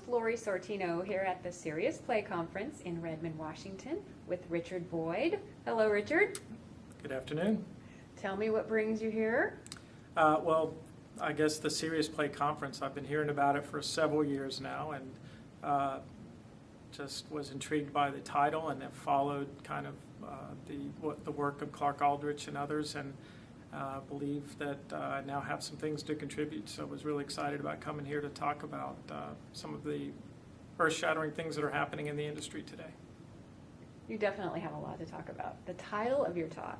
Lori Sortino here at the Serious Play Conference in Redmond, Washington with Richard Boyd. Hello, Richard. Good afternoon. Tell me what brings you here. Well, I guess the Serious Play Conference, I've been hearing about it for several years now, and just was intrigued by the title and have followed kind of the work of Clark Aldrich and others, and believe that I now have some things to contribute. So I was really excited about coming here to talk about some of the earth-shattering things that are happening in the industry today. You definitely have a lot to talk about. The title of your talk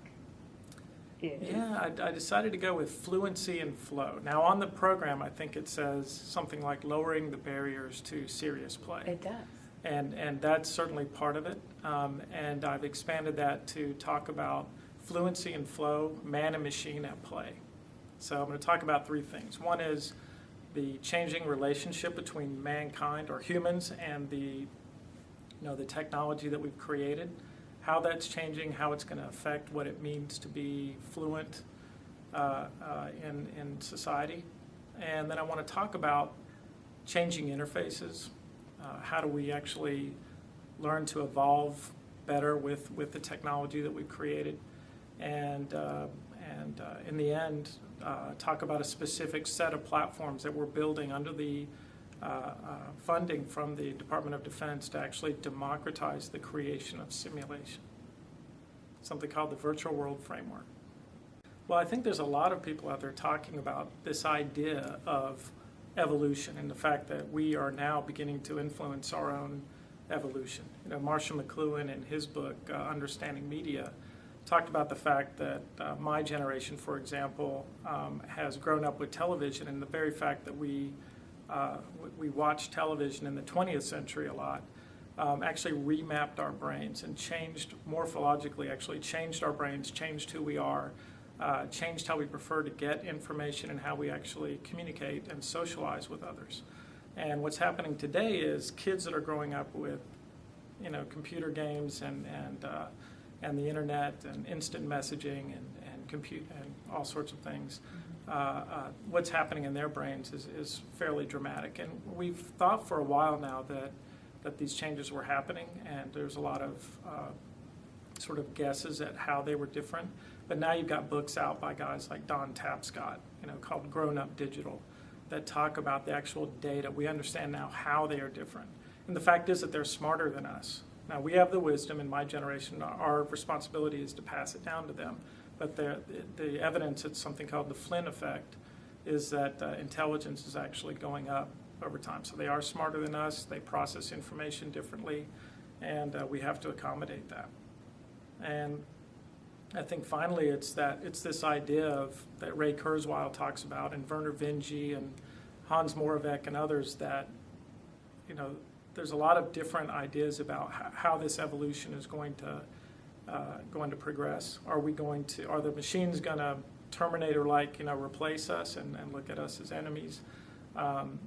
is? Yeah, I decided to go with fluency and flow. Now on the program, I think it says something like lowering the barriers to serious play. It does. And that's certainly part of it. And I've expanded that to talk about fluency and flow, man and machine at play. So I'm going to talk about three things. One is the changing relationship between mankind or humans and the technology that we've created, how that's changing, how it's going to affect what it means to be fluent in society. And then I want to talk about changing interfaces. How do we actually learn to evolve better with the technology that we've created? And in the end, talk about a specific set of platforms that we're building under the funding from the Department of Defense to actually democratize the creation of simulation, something called the Virtual World Framework. Well, I think there's a lot of people out there talking about this idea of evolution and the fact that we are now beginning to influence our own evolution. Marshall McLuhan in his book, Understanding Media, talked about the fact that my generation, for example, has grown up with television, and the very fact that we watched television in the 20th century a lot actually remapped our brains and changed morphologically, actually changed our brains, changed who we are, changed how we prefer to get information and how we actually communicate and socialize with others. And what's happening today is kids that are growing up with computer games and the internet and instant messaging and compute and all sorts of things, what's happening in their brains is fairly dramatic. And we've thought for a while now that these changes were happening, and there's a lot of sort of guesses at how they were different. But now you've got books out by guys like Don Tapscott, called Grown Up Digital, that talk about the actual data. We understand now how they are different. And the fact is that they're smarter than us. Now, we have the wisdom in my generation. Our responsibility is to pass it down to them. But the evidence, it's something called the Flynn effect, is that intelligence is actually going up over time. So they are smarter than us. They process information differently, and we have to accommodate that. And I think finally it's this idea that Ray Kurzweil talks about, and Vernor Vinge and Hans Moravec and others, that there's a lot of different ideas about how this evolution is going to progress. Are the machines going to Terminator-like replace us and look at us as enemies?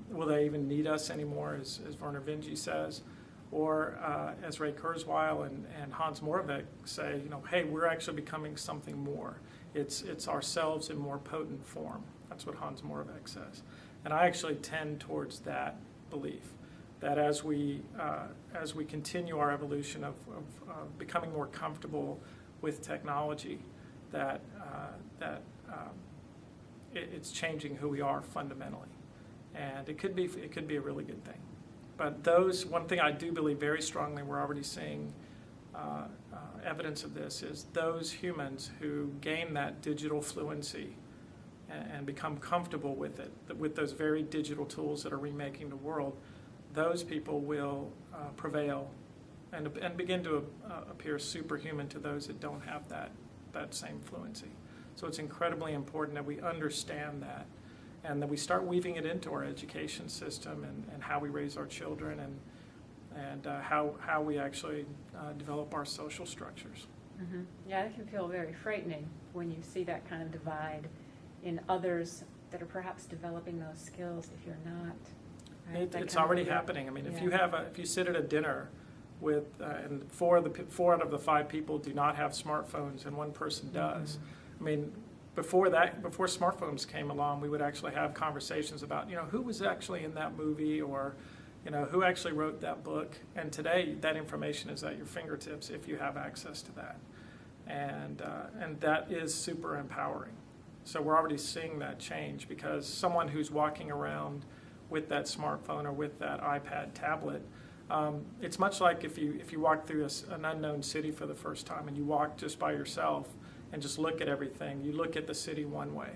Will they even need us anymore, as Vernor Vinge says? Or as Ray Kurzweil and Hans Moravec say, hey, we're actually becoming something more. It's ourselves in more potent form. That's what Hans Moravec says. And I actually tend towards that belief, that as we continue our evolution of becoming more comfortable with technology, that it's changing who we are fundamentally. And it could be a really good thing. But one thing I do believe very strongly, we're already seeing evidence of this, is those humans who gain that digital fluency and become comfortable with it, with those very digital tools that are remaking the world, those people will prevail and begin to appear superhuman to those that don't have that same fluency. So it's incredibly important that we understand that, and that we start weaving it into our education system and how we raise our children and how we actually develop our social structures. Mm-hmm. Yeah, it can feel very frightening when you see that kind of divide in others that are perhaps developing those skills if you're not. Right? It's already happening. I mean, yeah. if you sit at a dinner with and four out of the 5 people do not have smartphones and one person does. Mm-hmm. I mean, before smartphones came along, we would actually have conversations about, who was actually in that movie, or, Who actually wrote that book? And today, that information is at your fingertips if you have access to that. And that is super empowering. So we're already seeing that change, because someone who's walking around with that smartphone or with that iPad tablet, it's much like if you walk through an unknown city for the first time and you walk just by yourself and just look at everything. You look at the city one way.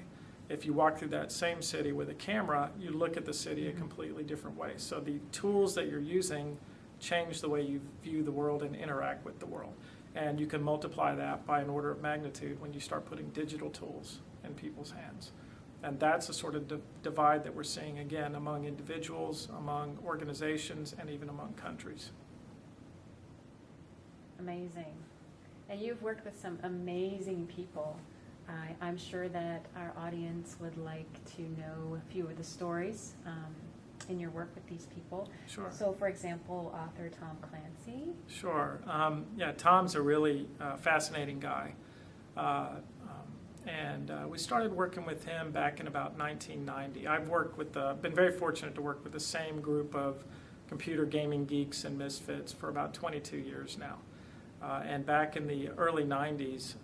If you walk through that same city with a camera, you look at the city a completely different way. So the tools that you're using change the way you view the world and interact with the world. And you can multiply that by an order of magnitude when you start putting digital tools in people's hands. And that's the sort of divide that we're seeing, again, among individuals, among organizations, and even among countries. Amazing. And you've worked with some amazing people. I'm sure that our audience would like to know a few of the stories in your work with these people. Sure. So, for example, author Tom Clancy. Sure. Tom's a really fascinating guy. And we started working with him back in about 1990. I've been very fortunate to work with the same group of computer gaming geeks and misfits for about 22 years now. And back in the early 90s,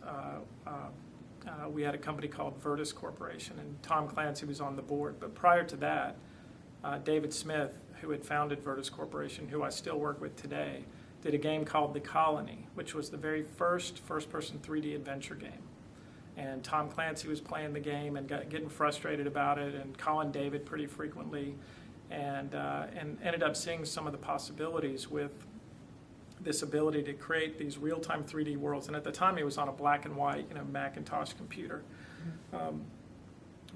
we had a company called Virtus Corporation, and Tom Clancy was on the board. But prior to that, David Smith, who had founded Virtus Corporation, who I still work with today, did a game called The Colony, which was the very first-person 3D adventure game. And Tom Clancy was playing the game and getting frustrated about it, and calling David pretty frequently, and ended up seeing some of the possibilities with this ability to create these real-time 3D worlds. And at the time, he was on a black and white, Macintosh computer.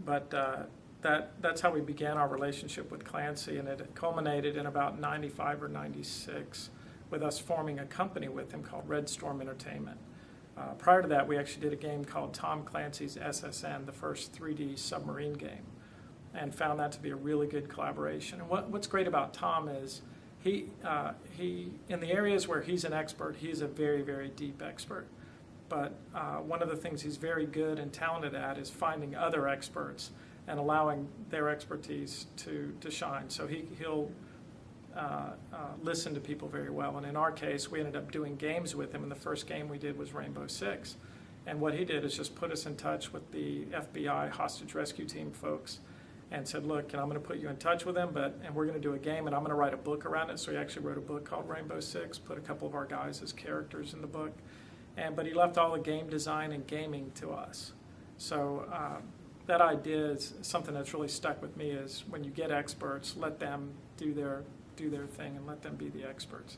That's how we began our relationship with Clancy, and it culminated in about 95 or 96 with us forming a company with him called Red Storm Entertainment. Prior to that, we actually did a game called Tom Clancy's SSN, the first 3D submarine game, and found that to be a really good collaboration. And what's great about Tom is he in the areas where he's an expert, he's a very, very deep expert. But one of the things he's very good and talented at is finding other experts and allowing their expertise to shine. So he'll listen to people very well. And in our case, we ended up doing games with him, and the first game we did was Rainbow Six. And what he did is just put us in touch with the FBI hostage rescue team folks and said, look, I'm going to put you in touch with them, and we're going to do a game, and I'm going to write a book around it. So he actually wrote a book called Rainbow Six, put a couple of our guys as characters in the book. But he left all the game design and gaming to us. So that idea is something that's really stuck with me, is when you get experts, let them do their thing and let them be the experts.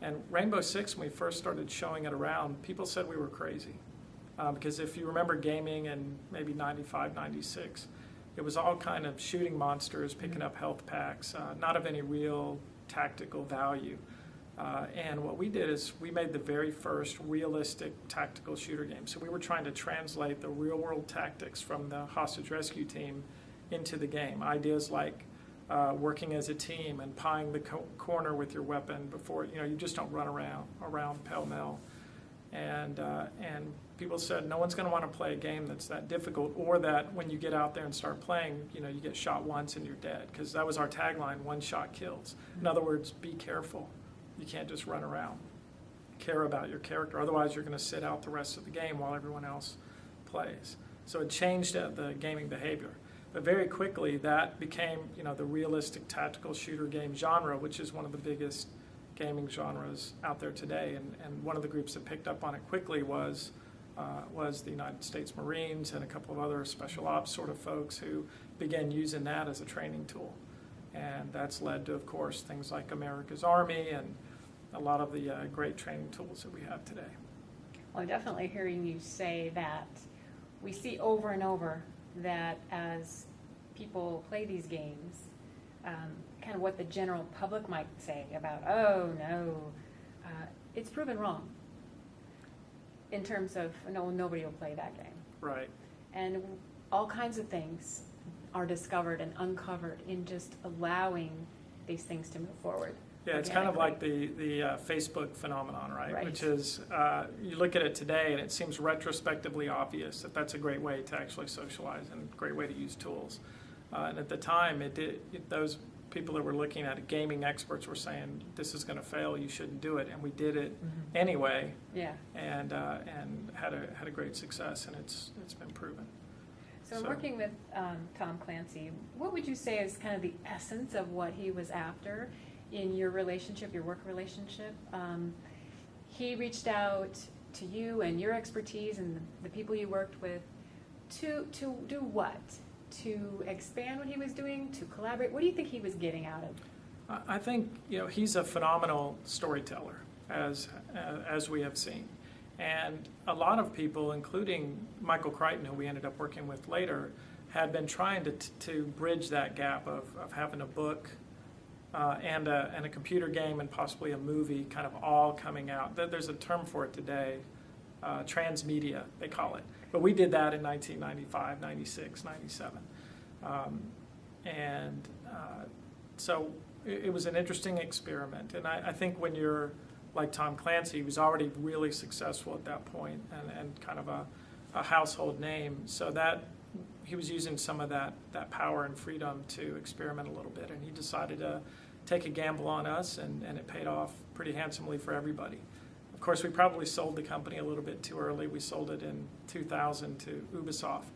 And Rainbow Six, when we first started showing it around, people said we were crazy. Because if you remember gaming in maybe 95, 96, it was all kind of shooting monsters, picking up health packs, not of any real tactical value. And what we did is we made the very first realistic tactical shooter game. So we were trying to translate the real-world tactics from the hostage rescue team into the game. Ideas like working as a team and pieing the corner with your weapon before, you just don't run around pell-mell. And people said, no one's going to want to play a game that's that difficult, or that when you get out there and start playing, you get shot once and you're dead. Because that was our tagline, one shot kills. In other words, be careful. You can't just run around. Care about your character. Otherwise, you're going to sit out the rest of the game while everyone else plays. So it changed the gaming behavior. But very quickly, that became, the realistic tactical shooter game genre, which is one of the biggest gaming genres out there today. And one of the groups that picked up on it quickly was the United States Marines and a couple of other special ops sort of folks who began using that as a training tool. And that's led to, of course, things like America's Army and a lot of the great training tools that we have today. Well, I'm definitely hearing you say that. We see over and over that as people play these games, kind of what the general public might say about, oh, no, it's proven wrong in terms of, no, nobody will play that game. Right. And all kinds of things are discovered and uncovered in just allowing these things to move forward. Yeah, it's kind of like the Facebook phenomenon, right? Which is, you look at it today and it seems retrospectively obvious that that's a great way to actually socialize and a great way to use tools. And at the time, those people that were looking at it, gaming experts were saying, this is going to fail, you shouldn't do it. And we did it anyway, Yeah. and had a great success, and it's been proven. So working with Tom Clancy, what would you say is kind of the essence of what he was after in your relationship, your work relationship? He reached out to you and your expertise and the people you worked with to do what? To expand what he was doing, to collaborate? What do you think he was getting out of? I think he's a phenomenal storyteller, as we have seen. And a lot of people, including Michael Crichton, who we ended up working with later, had been trying to bridge that gap of having a book and a computer game and possibly a movie kind of all coming out. There's a term for it today, transmedia, they call it. But we did that in 1995, 96, 97. So it was an interesting experiment. And I think when you're like Tom Clancy, he was already really successful at that point and kind of a household name. So that he was using some of that power and freedom to experiment a little bit. And he decided to take a gamble on us, and it paid off pretty handsomely for everybody. Of course, we probably sold the company a little bit too early. We sold it in 2000 to Ubisoft.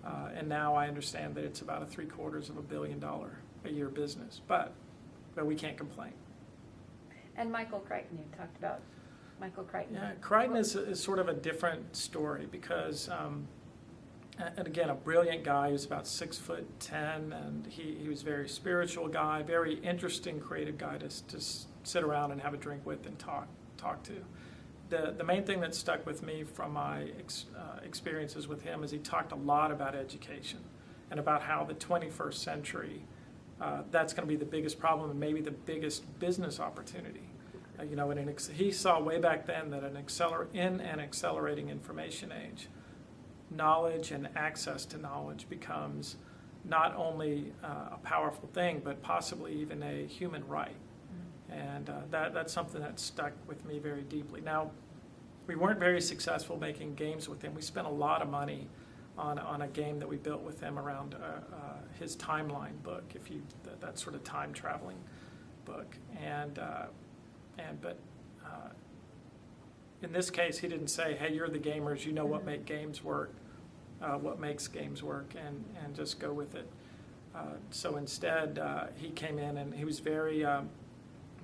And now I understand that it's about a $750 million a year business. But we can't complain. And Michael Crichton, you talked about Michael Crichton. Yeah, Crichton is sort of a different story because, and again, a brilliant guy. He was about 6'10", and he was a very spiritual guy, very interesting, creative guy to sit around and have a drink with and talk to. The main thing that stuck with me from my experiences with him is he talked a lot about education and about how the 21st century, that's going to be the biggest problem and maybe the biggest business opportunity. He saw way back then that in an accelerating information age, knowledge and access to knowledge becomes not only a powerful thing, but possibly even a human right. And that's something that stuck with me very deeply. Now, we weren't very successful making games with him. We spent a lot of money on a game that we built with him around his timeline book, that sort of time traveling book. But in this case, he didn't say, "Hey, you're the gamers. You know what makes games work, and just go with it." So instead, he came in and he was very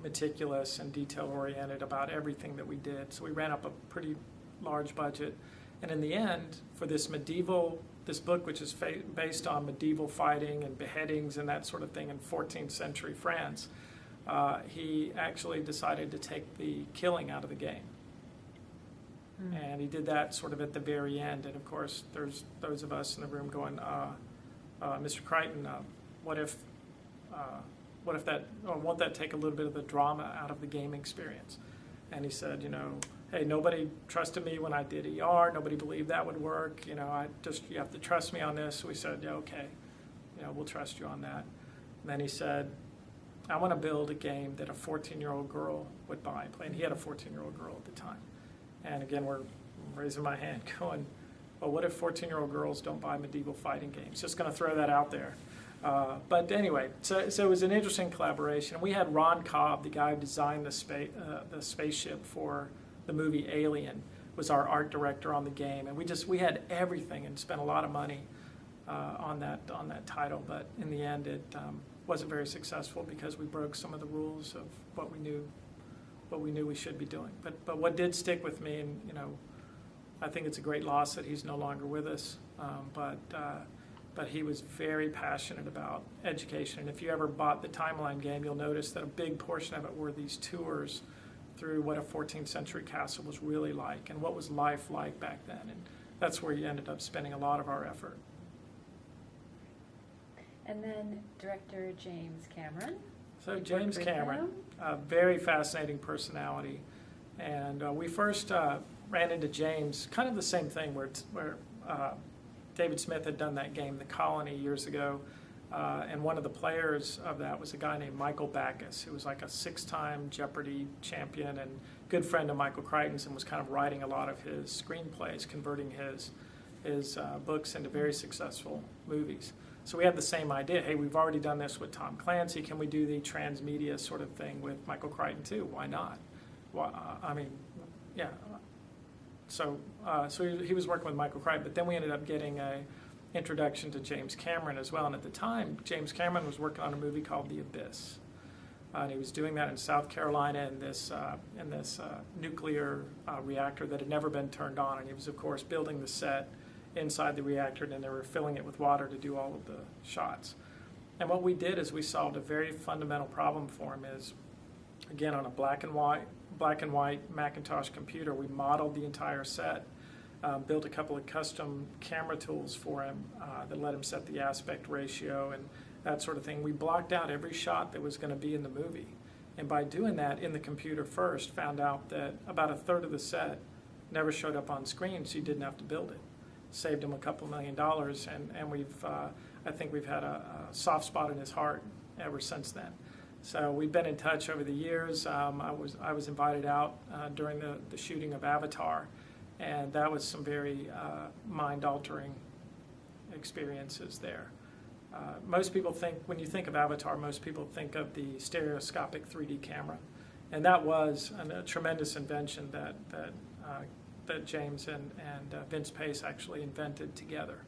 meticulous and detail-oriented about everything that we did. So we ran up a pretty large budget. And in the end, for this book, which is based on medieval fighting and beheadings and that sort of thing in 14th century France, he actually decided to take the killing out of the game. And he did that sort of at the very end. And of course, there's those of us in the room going, Mr. Crichton, what if that, or won't that take a little bit of the drama out of the game experience? And he said, hey, nobody trusted me when I did ER. Nobody believed that would work. You have to trust me on this. So we said, yeah, okay, we'll trust you on that. And then he said, I want to build a game that a 14-year-old girl would buy and play. And he had a 14-year-old girl at the time. And again, we're raising my hand going, well, what if 14-year-old girls don't buy medieval fighting games? Just going to throw that out there. But anyway, so it was an interesting collaboration. We had Ron Cobb, the guy who designed the spaceship for the movie Alien, was our art director on the game, and we had everything and spent a lot of money on that title. But in the end, it wasn't very successful because we broke some of the rules of what we knew we should be doing. But what did stick with me, and I think it's a great loss that he's no longer with us. But he was very passionate about education. And if you ever bought the Timeline game, you'll notice that a big portion of it were these tours through what a 14th century castle was really like and what was life like back then. And that's where you ended up spending a lot of our effort. And then director James Cameron. So James Cameron, a very fascinating personality. And we first ran into James, kind of the same thing where David Smith had done that game, The Colony, years ago, and one of the players of that was a guy named Michael Backus, who was like a 6-time Jeopardy champion and good friend of Michael Crichton's, and was kind of writing a lot of his screenplays, converting his books into very successful movies. So we had the same idea. Hey, we've already done this with Tom Clancy. Can we do the transmedia sort of thing with Michael Crichton too? Why not? Well, I mean, yeah. So he was working with Michael Crichton, but then we ended up getting a introduction to James Cameron as well. And at the time, James Cameron was working on a movie called The Abyss. And he was doing that in South Carolina in this nuclear reactor that had never been turned on. And he was, of course, building the set inside the reactor, and then they were filling it with water to do all of the shots. And what we did is we solved a very fundamental problem for him. Is, again, on a black and white Macintosh computer, we modeled the entire set, built a couple of custom camera tools for him that let him set the aspect ratio and that sort of thing. We blocked out every shot that was going to be in the movie. And by doing that in the computer first, found out that about a third of the set never showed up on screen, so you didn't have to build it. Saved him a couple $1 million, and I think we've had a soft spot in his heart ever since then. So we've been in touch over the years. I was invited out during the shooting of Avatar, and that was some very mind-altering experiences there. Most people think, when you think of Avatar, most people think of the stereoscopic 3D camera, and that was a tremendous invention that James and Vince Pace actually invented together.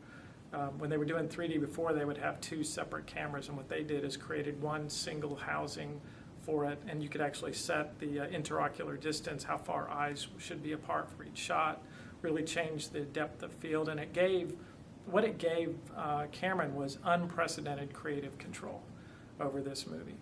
When they were doing 3D before, they would have two separate cameras, and what they did is created one single housing for it, and you could actually set the interocular distance, how far eyes should be apart for each shot, really changed the depth of field, and it gave Cameron was unprecedented creative control over this movie.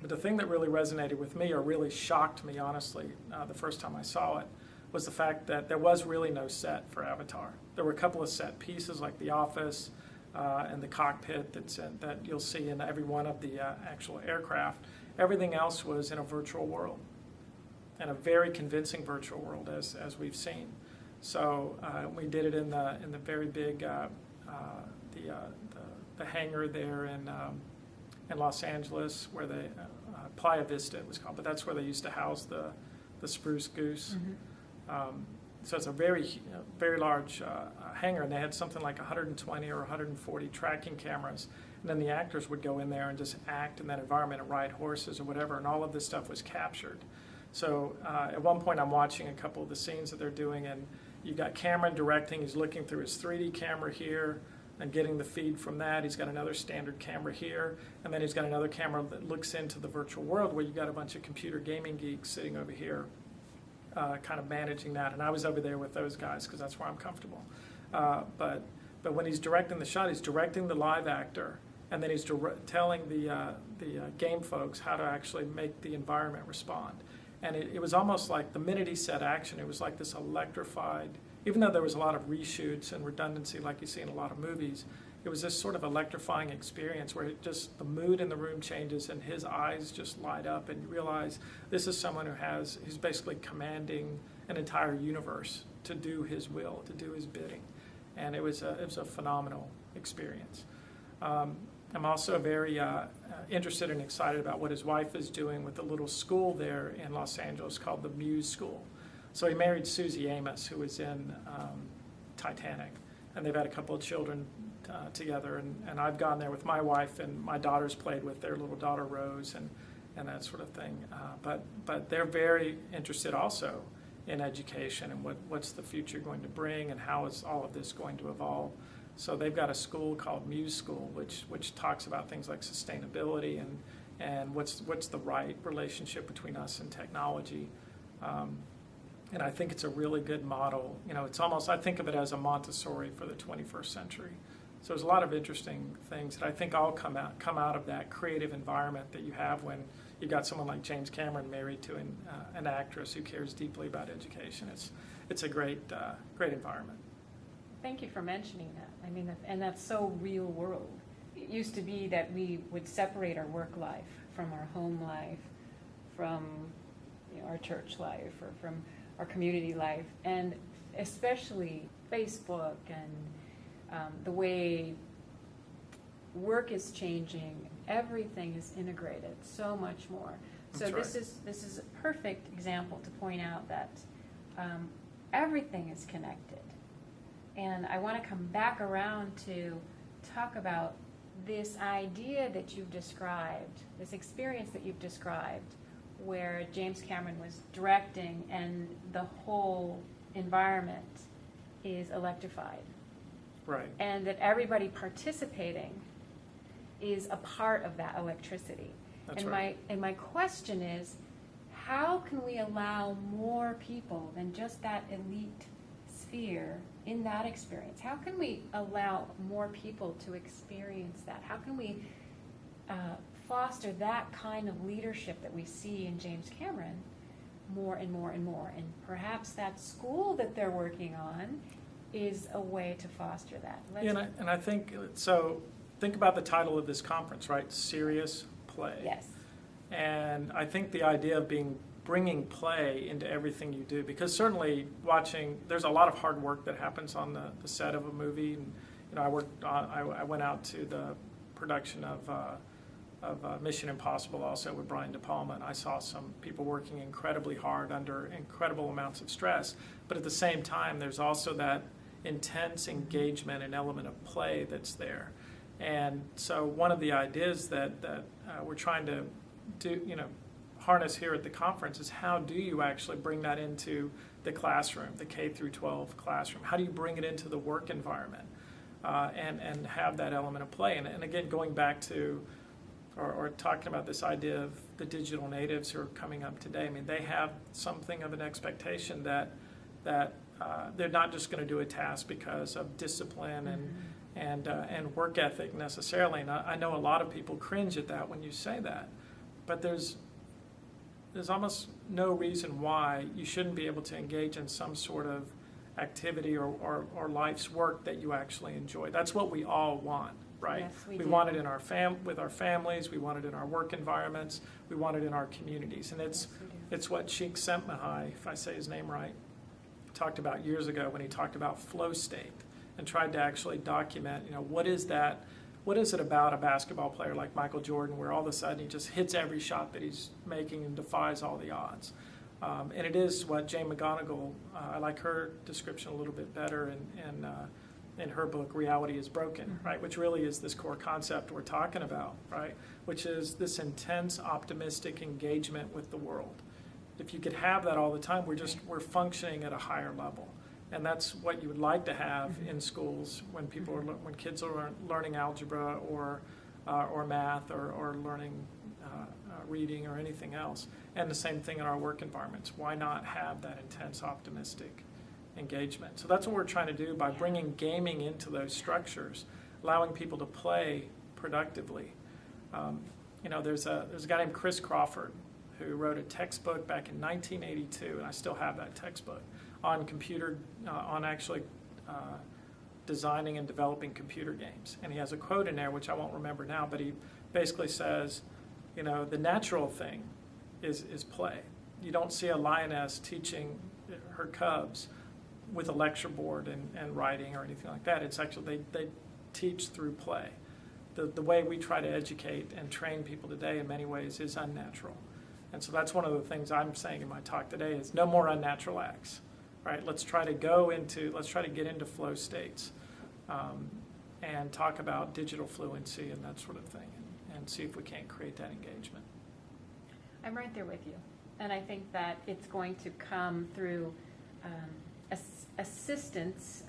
But the thing that really resonated with me, or really shocked me, honestly, the first time I saw it, was the fact that there was really no set for Avatar. There were a couple of set pieces like the office and the cockpit that you'll see in every one of the actual aircraft. Everything else was in a virtual world, and a very convincing virtual world as we've seen. So we did it in the very big the hangar there in Los Angeles, where they Playa Vista it was called, but that's where they used to house the Spruce Goose. Mm-hmm. So it's a very large hangar, and they had something like 120 or 140 tracking cameras. And then the actors would go in there and just act in that environment and ride horses or whatever, and all of this stuff was captured. So at one point I'm watching a couple of the scenes that they're doing, and you've got Cameron directing. He's looking through his 3D camera here and getting the feed from that. He's got another standard camera here, and then he's got another camera that looks into the virtual world where you've got a bunch of computer gaming geeks sitting over here kind of managing that. And I was over there with those guys because that's where I'm comfortable. But when he's directing the shot, he's directing the live actor, and then he's telling the game folks how to actually make the environment respond. And it was almost like the minute he said action, it was like this electrified, even though there was a lot of reshoots and redundancy like you see in a lot of movies, it was this sort of electrifying experience where the mood in the room changes and his eyes just light up, and you realize this is someone who's basically commanding an entire universe to do his will, to do his bidding. And it was a phenomenal experience. I'm also very interested and excited about what his wife is doing with the little school there in Los Angeles called the Muse School. So he married Susie Amos, who was in Titanic, and they've had a couple of children together. And I've gone there with my wife, and my daughters played with their little daughter Rose and that sort of thing. But they're very interested also in education and what's the future going to bring and how is all of this going to evolve. So they've got a school called Muse School, which talks about things like sustainability and what's the right relationship between us and technology. And I think it's a really good model. You know, it's almost, I think of it as a Montessori for the 21st century. So there's a lot of interesting things that I think all come out of that creative environment that you have when you've got someone like James Cameron married to an actress who cares deeply about education. It's a great environment. Thank you for mentioning that. I mean, and that's so real world. It used to be that we would separate our work life from our home life, from our church life, or from our community life, and especially Facebook and the way work is changing. Everything is integrated so much more. So That's right. This is a perfect example to point out that everything is connected. And I want to come back around to talk about this idea that you've described, this experience that you've described, where James Cameron was directing and the whole environment is electrified, Right. and that everybody participating is a part of that electricity. That's and right. my question is, how can we allow more people than just that elite sphere in that experience? How can we allow more people to experience that? How can we foster that kind of leadership that we see in James Cameron more and more and more? And perhaps that school that they're working on is a way to foster that. Yeah, and I think, so think about the title of this conference, right? Serious Play. Yes. And I think the idea of bringing play into everything you do, because certainly there's a lot of hard work that happens on the set of a movie. And, I went out to the production of Mission Impossible also with Brian De Palma, and I saw some people working incredibly hard under incredible amounts of stress. But at the same time, there's also that intense engagement and element of play that's there. And so one of the ideas that we're trying to do, harness here at the conference is how do you actually bring that into the classroom, the K through 12 classroom? How do you bring it into the work environment and have that element of play? And again, going back to or talking about this idea of the digital natives who are coming up today, I mean, they have something of an expectation that they're not just going to do a task because of discipline and work ethic necessarily. And I know a lot of people cringe at that when you say that, but there's almost no reason why you shouldn't be able to engage in some sort of activity or life's work that you actually enjoy. That's what we all want, right? Yes, we we do. want it in our with our families, we want it in our work environments, we want it in our communities. And it's what Sheikh Csikszentmihalyi, if I say his name right, talked about years ago when he talked about flow state and tried to actually document, what is it about a basketball player like Michael Jordan where all of a sudden he just hits every shot that he's making and defies all the odds. And it is what Jane McGonigal, I like her description a little bit better in her book, Reality is Broken, right? Which really is this core concept we're talking about, right? Which is this intense, optimistic engagement with the world. If you could have that all the time, we're functioning at a higher level. And that's what you would like to have in schools when when kids are learning algebra or math or learning reading or anything else. And the same thing in our work environments. Why not have that intense, optimistic engagement? So that's what we're trying to do by bringing gaming into those structures, allowing people to play productively. There's a guy named Chris Crawford who wrote a textbook back in 1982, and I still have that textbook, on designing and developing computer games. And he has a quote in there, which I won't remember now, but he basically says, the natural thing is play. You don't see a lioness teaching her cubs with a lecture board and writing or anything like that. It's actually, they teach through play. The way we try to educate and train people today in many ways is unnatural. And so that's one of the things I'm saying in my talk today is no more unnatural acts, right? Let's try to get into flow states and talk about digital fluency and that sort of thing and see if we can't create that engagement. I'm right there with you. And I think that it's going to come through assistance,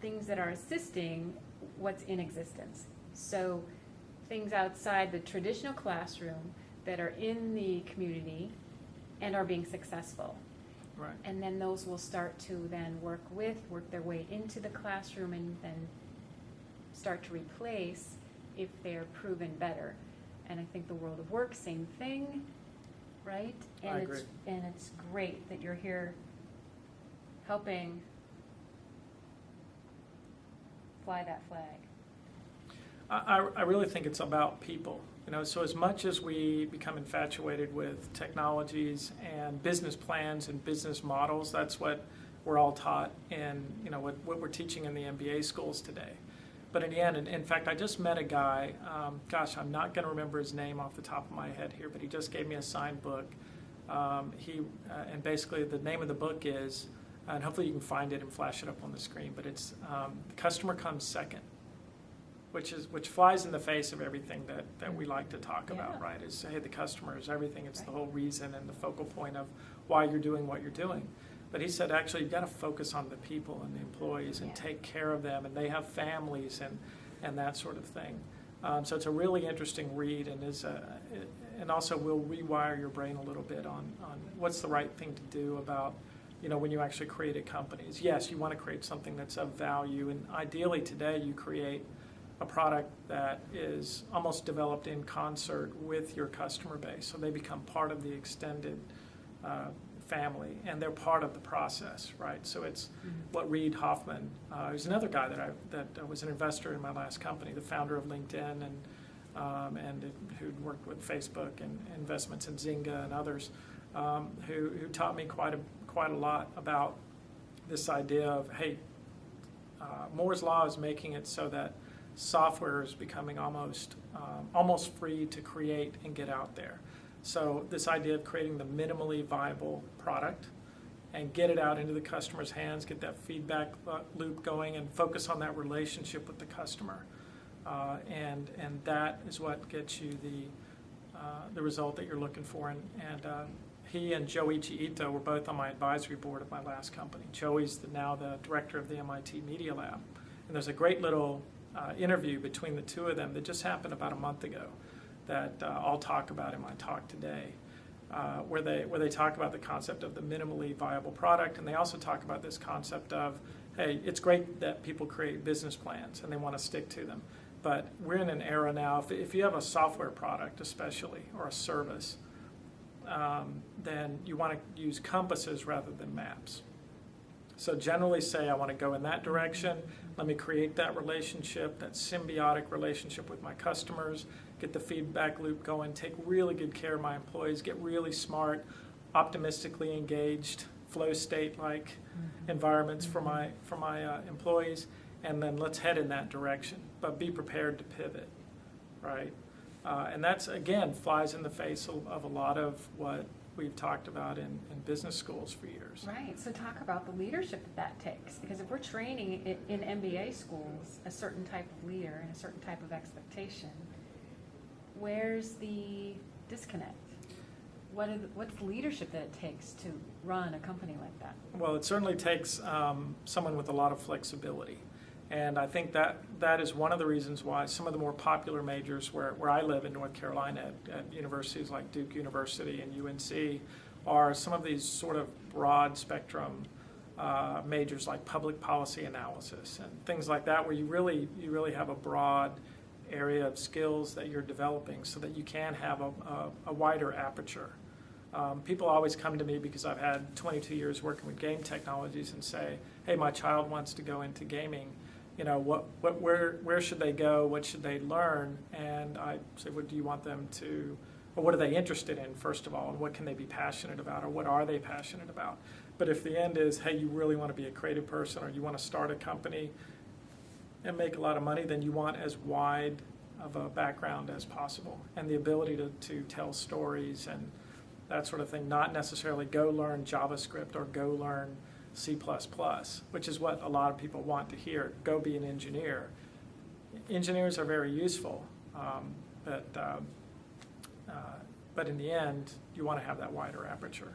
things that are assisting what's in existence. So things outside the traditional classroom that are in the community and are being successful. Right. And then those will start to then work their way into the classroom and then start to replace if they're proven better. And I think the world of work, same thing, right? And I agree. It's great that you're here helping fly that flag. I really think it's about people. So as much as we become infatuated with technologies and business plans and business models, that's what we're all taught in, what we're teaching in the MBA schools today. But in the end, in fact, I just met a guy, I'm not going to remember his name off the top of my head here, but he just gave me a signed book. And basically the name of the book is, and hopefully you can find it and flash it up on the screen, but it's The Customer Comes Second. which flies in the face of everything that we like to talk about, Yeah. right? Is, hey, the customer is everything. It's the whole reason and the focal point of why you're doing what you're doing. But he said, actually, you've got to focus on the people and the employees and Yeah. take care of them, and they have families and that sort of thing. So it's a really interesting read, and and also will rewire your brain a little bit on what's the right thing to do about, when you actually create a company. Yes, you want to create something that's of value, and ideally today you create a product that is almost developed in concert with your customer base, so they become part of the extended family, and they're part of the process, right? So it's what Reid Hoffman, who's another guy that was an investor in my last company, the founder of LinkedIn, and who'd worked with Facebook and investments in Zynga and others, who taught me quite a lot about this idea of, hey, Moore's Law is making it so that software is becoming almost free to create and get out there. So this idea of creating the minimally viable product and get it out into the customer's hands, get that feedback loop going, and focus on that relationship with the customer, and that is what gets you the result that you're looking for. And he and Joichi Ito were both on my advisory board of my last company. Joey's now the director of the MIT Media Lab, and there's a great little interview between the two of them that just happened about a month ago that I'll talk about in my talk today, where they talk about the concept of the minimally viable product, and they also talk about this concept of, hey, it's great that people create business plans and they want to stick to them, but we're in an era now, if you have a software product especially, or a service, then you want to use compasses rather than maps. So generally say, I want to go in that direction. Let me create that relationship, that symbiotic relationship with my customers, get the feedback loop going, take really good care of my employees, get really smart, optimistically engaged, flow state-like environments for my employees, and then let's head in that direction. But be prepared to pivot, right? And that's, again, flies in the face of a lot of what we've talked about in business schools for years. Right, so talk about the leadership that takes, because if we're training in MBA schools a certain type of leader and a certain type of expectation, where's the disconnect? What's the leadership that it takes to run a company like that? Well, it certainly takes someone with a lot of flexibility. And I think that is one of the reasons why some of the more popular majors where I live in North Carolina at universities like Duke University and UNC are some of these sort of broad spectrum majors like public policy analysis and things like that, where you really have a broad area of skills that you're developing so that you can have a wider aperture. People always come to me because I've had 22 years working with game technologies and say, hey, my child wants to go into gaming. Where should they go? What should they learn? And I say, what do you want them to, or what are they interested in, first of all, and what can they be passionate about, or what are they passionate about? But if the end is, hey, you really want to be a creative person, or you want to start a company and make a lot of money, then you want as wide of a background as possible, and the ability to tell stories and that sort of thing, not necessarily go learn JavaScript or go learn C++, which is what a lot of people want to hear. Go be an engineer. Engineers are very useful, but in the end, you want to have that wider aperture.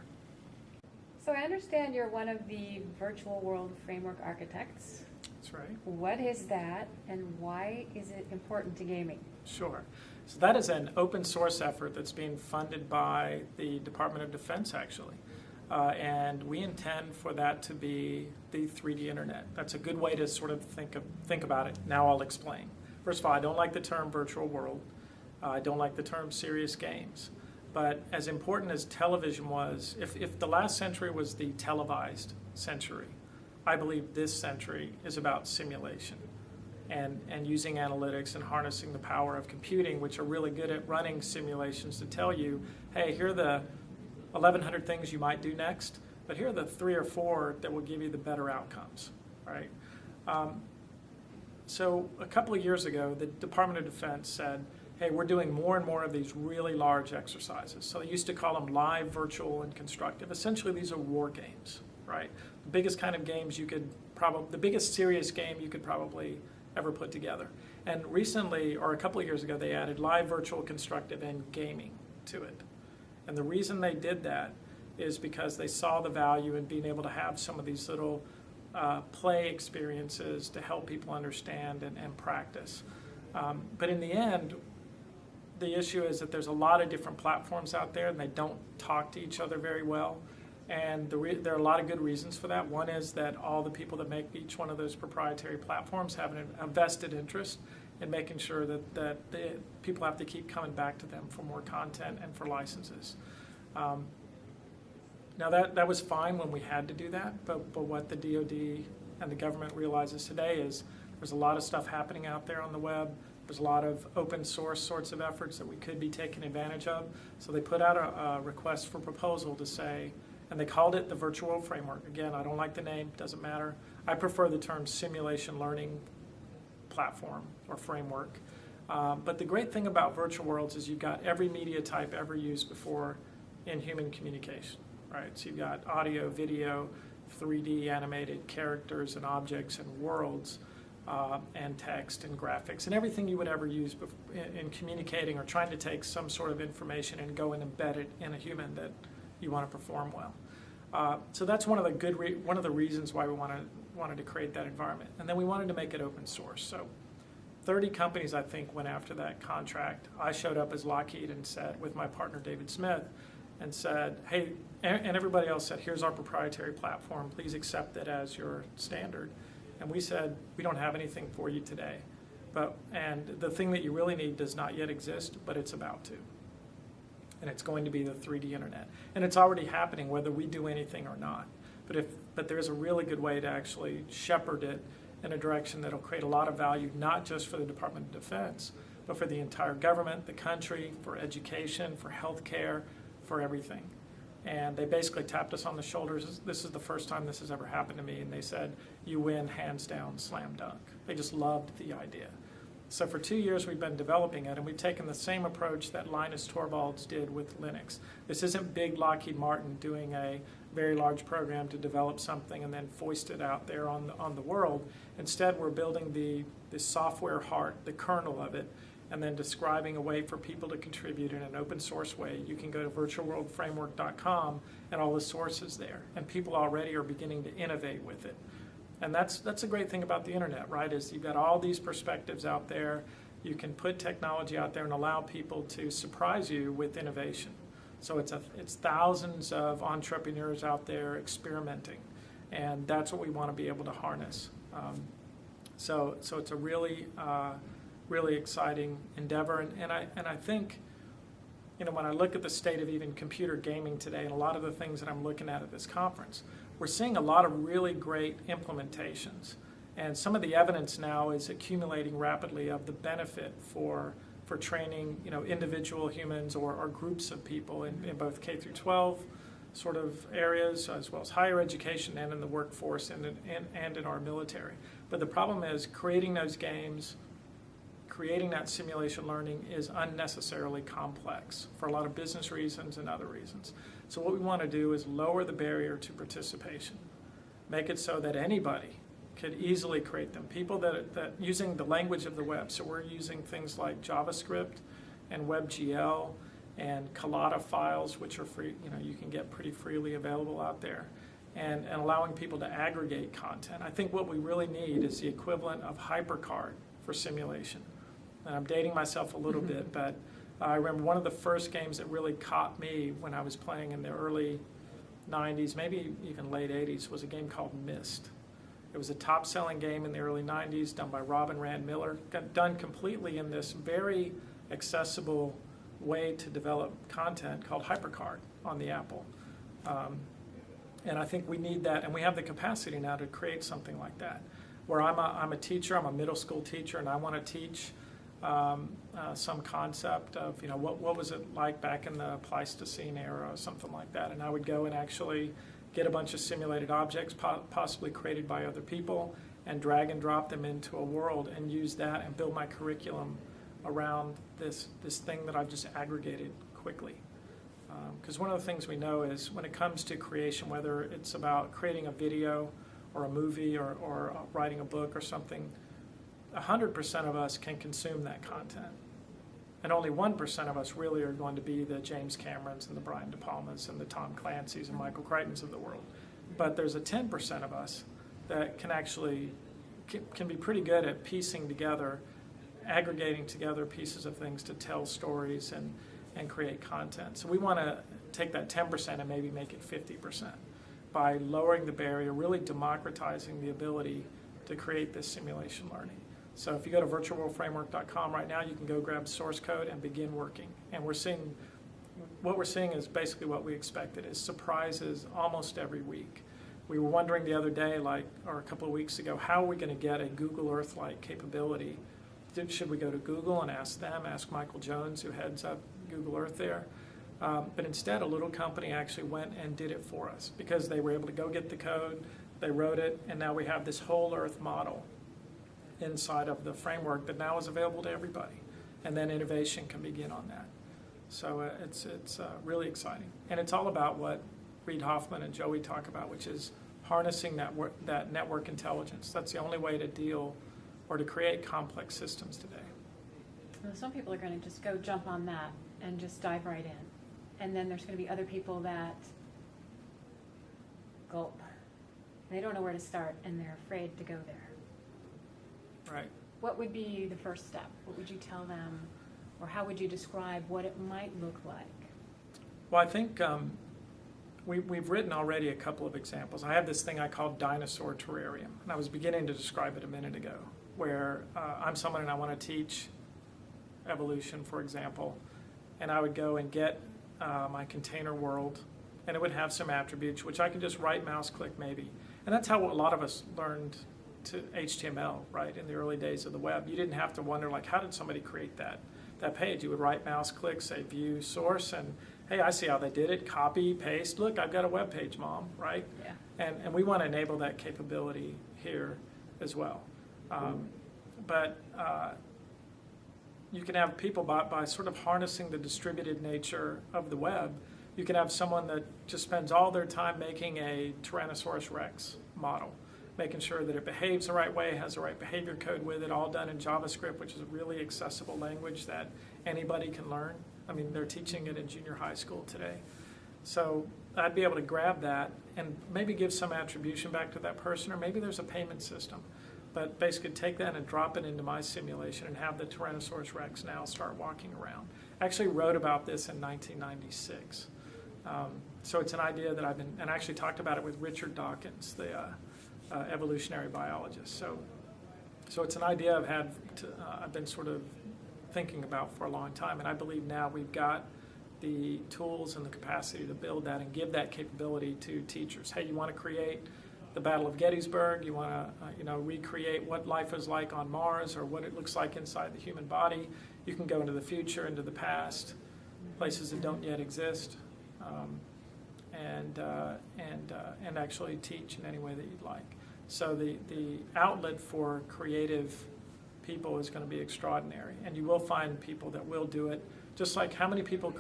So I understand you're one of the Virtual World Framework architects. That's right. What is that, and why is it important to gaming? Sure. So that is an open source effort that's being funded by the Department of Defense, actually. And we intend for that to be the 3D internet. That's a good way to sort of think about it. Now I'll explain. First of all, I don't like the term virtual world. I don't like the term serious games. But as important as television was, if the last century was the televised century, I believe this century is about simulation and using analytics and harnessing the power of computing, which are really good at running simulations to tell you, hey, here are the 1,100 things you might do next, but here are the 3 or 4 that will give you the better outcomes, right? So a couple of years ago, the Department of Defense said, hey, we're doing more and more of these really large exercises. So they used to call them live, virtual, and constructive. Essentially, these are war games, right? The biggest kind of games the biggest serious game you could probably ever put together. And recently, or a couple of years ago, they added live virtual constructive and gaming to it. And the reason they did that is because they saw the value in being able to have some of these little play experiences to help people understand and practice. But in the end, the issue is that there's a lot of different platforms out there and they don't talk to each other very well. And there are a lot of good reasons for that. One is that all the people that make each one of those proprietary platforms have a vested interest in making sure that the people have to keep coming back to them for more content and for licenses. Now that was fine when we had to do that, but what the DoD and the government realizes today is there's a lot of stuff happening out there on the web. There's a lot of open source sorts of efforts that we could be taking advantage of. So they put out a request for proposal to say, and they called it the Virtual World Framework. Again, I don't like the name, doesn't matter. I prefer the term simulation learning platform or framework. But the great thing about virtual worlds is you've got every media type ever used before in human communication, right? So you've got audio, video, 3D animated characters and objects and worlds, and text and graphics and everything you would ever use in communicating or trying to take some sort of information and go and embed it in a human that you want to perform well. So that's one of the reasons why we wanted to create that environment. And then we wanted to make it open source. So 30 companies, I think, went after that contract. I showed up as Lockheed and said, with my partner David Smith, and said, hey, and everybody else said, here's our proprietary platform. Please accept it as your standard. And we said, we don't have anything for you today. And the thing that you really need does not yet exist, but it's about to. And it's going to be the 3D internet. And it's already happening whether we do anything or not. But there's a really good way to actually shepherd it in a direction that'll create a lot of value, not just for the Department of Defense, but for the entire government, the country, for education, for healthcare, for everything. And they basically tapped us on the shoulders. This is the first time this has ever happened to me. And they said, you win, hands down, slam dunk. They just loved the idea. So for 2 years, we've been developing it, and we've taken the same approach that Linus Torvalds did with Linux. This isn't big Lockheed Martin doing a very large program to develop something and then foist it out there on the world. Instead, we're building the software heart, the kernel of it, and then describing a way for people to contribute in an open source way. You can go to virtualworldframework.com and all the sources there, and people already are beginning to innovate with it. And that's a great thing about the internet, right, is you've got all these perspectives out there. You can put technology out there and allow people to surprise you with innovation. So it's thousands of entrepreneurs out there experimenting, and that's what we want to be able to harness. So it's a really exciting endeavor, and I think, when I look at the state of even computer gaming today and a lot of the things that I'm looking at this conference, we're seeing a lot of really great implementations. And some of the evidence now is accumulating rapidly of the benefit for training, individual humans or groups of people in both K through 12 sort of areas, as well as higher education and in the workforce and in our military. But the problem is creating those games, creating that simulation learning is unnecessarily complex for a lot of business reasons and other reasons. So what we want to do is lower the barrier to participation, make it so that anybody could easily create them. People that using the language of the web. So we're using things like JavaScript and WebGL and Collada files, which are free. You can get pretty freely available out there, and allowing people to aggregate content. I think what we really need is the equivalent of HyperCard for simulation. And I'm dating myself a little bit, but I remember one of the first games that really caught me when I was playing in the early 90s, maybe even late 80s, was a game called Myst. It was a top-selling game in the early 90s, done by Robin Rand Miller, done completely in this very accessible way to develop content called HyperCard on the Apple. And I think we need that, and we have the capacity now to create something like that, where I'm a teacher, I'm a middle school teacher, and I want to teach some concept of, what was it like back in the Pleistocene era or something like that. And I would go and actually get a bunch of simulated objects, possibly created by other people, and drag and drop them into a world and use that and build my curriculum around this thing that I've just aggregated quickly. Because one of the things we know is when it comes to creation, whether it's about creating a video or a movie or writing a book or something, 100% of us can consume that content. And only 1% of us really are going to be the James Camerons and the Brian De Palmas and the Tom Clancy's and Michael Crichtons of the world. But there's a 10% of us that can actually can be pretty good at piecing together, aggregating together pieces of things to tell stories and create content. So we want to take that 10% and maybe make it 50% by lowering the barrier, really democratizing the ability to create this simulation learning. So if you go to virtualworldframework.com right now, you can go grab source code and begin working. And what we're seeing is basically what we expected, is surprises almost every week. We were wondering the other day, or a couple of weeks ago, how are we going to get a Google Earth-like capability? Should we go to Google and ask them, ask Michael Jones, who heads up Google Earth there? But instead, a little company actually went and did it for us because they were able to go get the code, they wrote it, and now we have this whole Earth model inside of the framework that now is available to everybody. And then innovation can begin on that. So it's really exciting. And it's all about what Reid Hoffman and Joey talk about, which is harnessing that network intelligence. That's the only way to deal or to create complex systems today. Well, some people are going to just go jump on that and just dive right in. And then there's going to be other people that gulp. They don't know where to start and they're afraid to go there. Right. What would be the first step? What would you tell them? Or how would you describe what it might look like? Well, I think we've written already a couple of examples. I have this thing I call Dinosaur Terrarium, and I was beginning to describe it a minute ago, where I'm someone and I want to teach evolution, for example, and I would go and get my container world, and it would have some attributes, which I could just right mouse click maybe. And that's how a lot of us learned to HTML, right, in the early days of the web. You didn't have to wonder, how did somebody create that page? You would right mouse click, say view source, and hey, I see how they did it, copy, paste, look, I've got a web page, Mom, right? Yeah. And we want to enable that capability here as well. But you can have people, by sort of harnessing the distributed nature of the web, you can have someone that just spends all their time making a Tyrannosaurus Rex model, making sure that it behaves the right way, has the right behavior code with it, all done in JavaScript, which is a really accessible language that anybody can learn. I mean, they're teaching it in junior high school today. So I'd be able to grab that and maybe give some attribution back to that person, or maybe there's a payment system. But basically take that and drop it into my simulation and have the Tyrannosaurus Rex now start walking around. I actually wrote about this in 1996. So it's an idea that I've been, and I actually talked about it with Richard Dawkins, the evolutionary biologist. So it's an idea I've been sort of thinking about for a long time, and I believe now we've got the tools and the capacity to build that and give that capability to teachers. Hey, you want to create the Battle of Gettysburg? You want to recreate what life is like on Mars or what it looks like inside the human body? You can go into the future, into the past, places that don't yet exist, and actually teach in any way that you'd like. So the outlet for creative people is going to be extraordinary, and you will find people that will do it. Just like how many people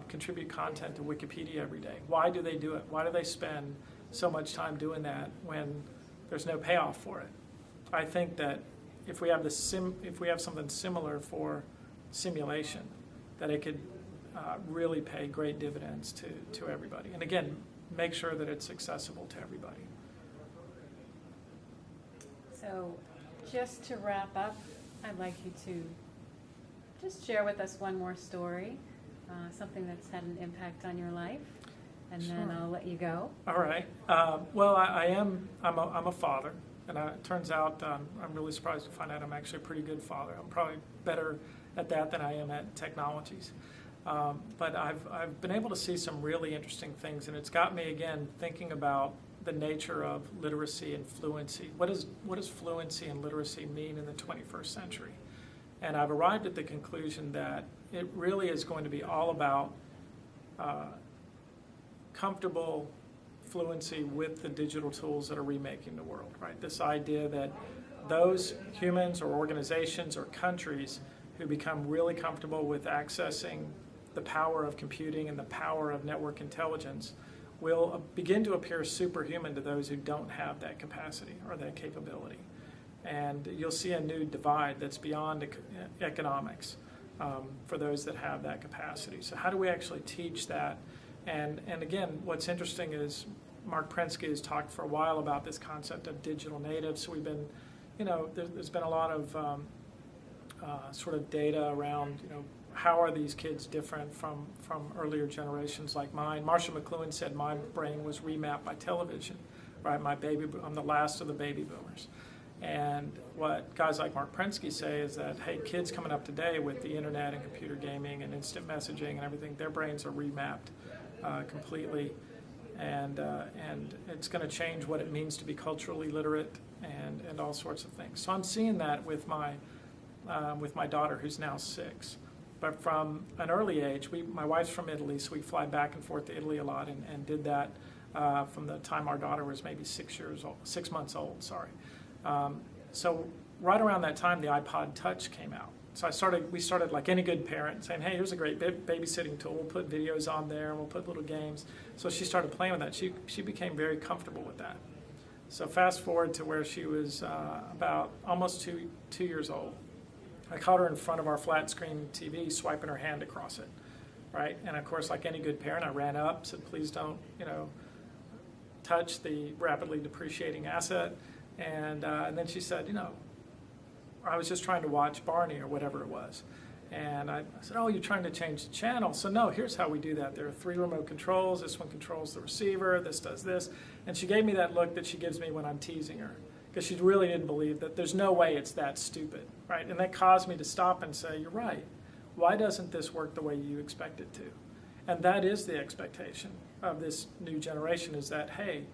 contribute content to Wikipedia every day? Why do they do it? Why do they spend so much time doing that when there's no payoff for it? I think that if we have something similar for simulation, that it could really pay great dividends to everybody. And again, make sure that it's accessible to everybody. So just to wrap up, I'd like you to just share with us one more story, something that's had an impact on your life, and then I'll let you go. All right. Well, I'm a father, and it turns out I'm really surprised to find out I'm actually a pretty good father. I'm probably better at that than I am at technologies. But I've been able to see some really interesting things, and it's got me again thinking about the nature of literacy and fluency. What does fluency and literacy mean in the 21st century? And I've arrived at the conclusion that it really is going to be all about comfortable fluency with the digital tools that are remaking the world, right? This idea that those humans or organizations or countries who become really comfortable with accessing the power of computing and the power of network intelligence will begin to appear superhuman to those who don't have that capacity or that capability. And you'll see a new divide that's beyond economics for those that have that capacity. So how do we actually teach that? And again, what's interesting is Mark Prensky has talked for a while about this concept of digital natives. So we've been, there's been a lot of sort of data around, how are these kids different from earlier generations like mine? Marshall McLuhan said my brain was remapped by television, right? I'm the last of the baby boomers. And what guys like Mark Prensky say is that, hey, kids coming up today with the internet and computer gaming and instant messaging and everything, their brains are remapped completely. And it's going to change what it means to be culturally literate and all sorts of things. So I'm seeing that with my daughter, who's now 6. But from an early age, my wife's from Italy, so we fly back and forth to Italy a lot, and did that from the time our daughter was maybe 6 months old. So right around that time, the iPod Touch came out. So we started like any good parent saying, hey, here's a great babysitting tool. We'll put videos on there, and we'll put little games. So she started playing with that. She became very comfortable with that. So fast forward to where she was about almost two years old. I caught her in front of our flat screen TV, swiping her hand across it, right? And of course, like any good parent, I ran up, said, please don't, touch the rapidly depreciating asset. And then she said, I was just trying to watch Barney or whatever it was. And I said, oh, you're trying to change the channel. So no, here's how we do that. There are 3 remote controls. This one controls the receiver. This does this. And she gave me that look that she gives me when I'm teasing her, because she really didn't believe that there's no way it's that stupid, right? And that caused me to stop and say, you're right. Why doesn't this work the way you expect it to? And that is the expectation of this new generation, is that, hey,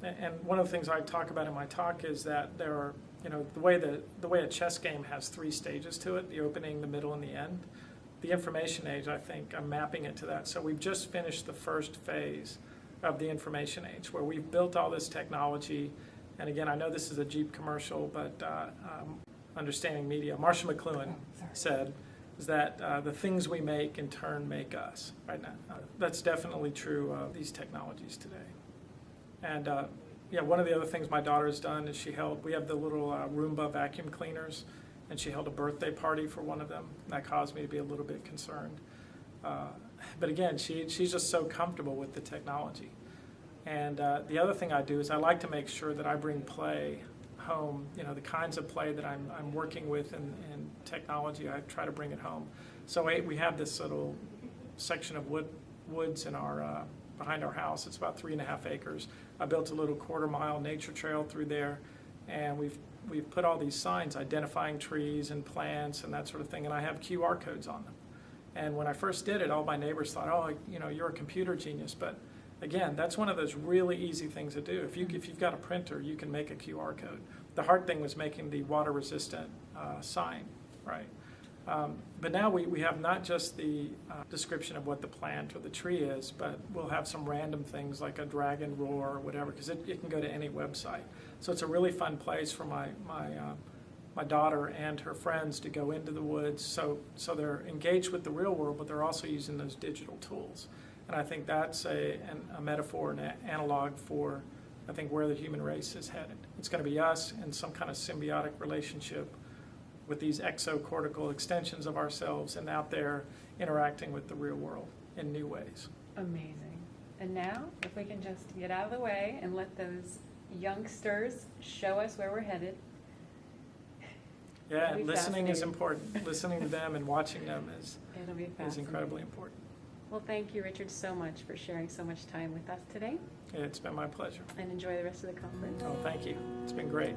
and one of the things I talk about in my talk is that there are, the way a chess game has 3 stages to it, the opening, the middle, and the end. The information age, I think, I'm mapping it to that. So we've just finished the first phase of the information age, where we've built all this technology. And again, I know this is a Jeep commercial, but Understanding Media, Marshall McLuhan said, is that the things we make in turn make us. Right now, that's definitely true of these technologies today. And one of the other things my daughter's done is we have the little Roomba vacuum cleaners, and she held a birthday party for one of them. And that caused me to be a little bit concerned. But again, she's just so comfortable with the technology. And the other thing I do is I like to make sure that I bring play home, the kinds of play that I'm working with in technology, I try to bring it home. So we have this little section of woods in our behind our house. It's about 3.5 acres. I built a little 1/4-mile nature trail through there, and we've put all these signs identifying trees and plants and that sort of thing, and I have QR codes on them. And when I first did it, all my neighbors thought, oh, you're a computer genius. But again, that's one of those really easy things to do. If you've got a printer, you can make a QR code. The hard thing was making the water-resistant sign, right? But now we have not just the description of what the plant or the tree is, but we'll have some random things like a dragon roar or whatever, because it can go to any website. So it's a really fun place for my daughter and her friends to go into the woods. So they're engaged with the real world, but they're also using those digital tools. And I think that's a metaphor and an analog for, I think, where the human race is headed. It's going to be us in some kind of symbiotic relationship with these exocortical extensions of ourselves, and out there interacting with the real world in new ways. Amazing. And now, if we can just get out of the way and let those youngsters show us where we're headed. Yeah, and listening is important. Listening to them and watching them is incredibly important. Well, thank you, Richard, so much for sharing so much time with us today. It's been my pleasure. And enjoy the rest of the conference. Oh, thank you. It's been great.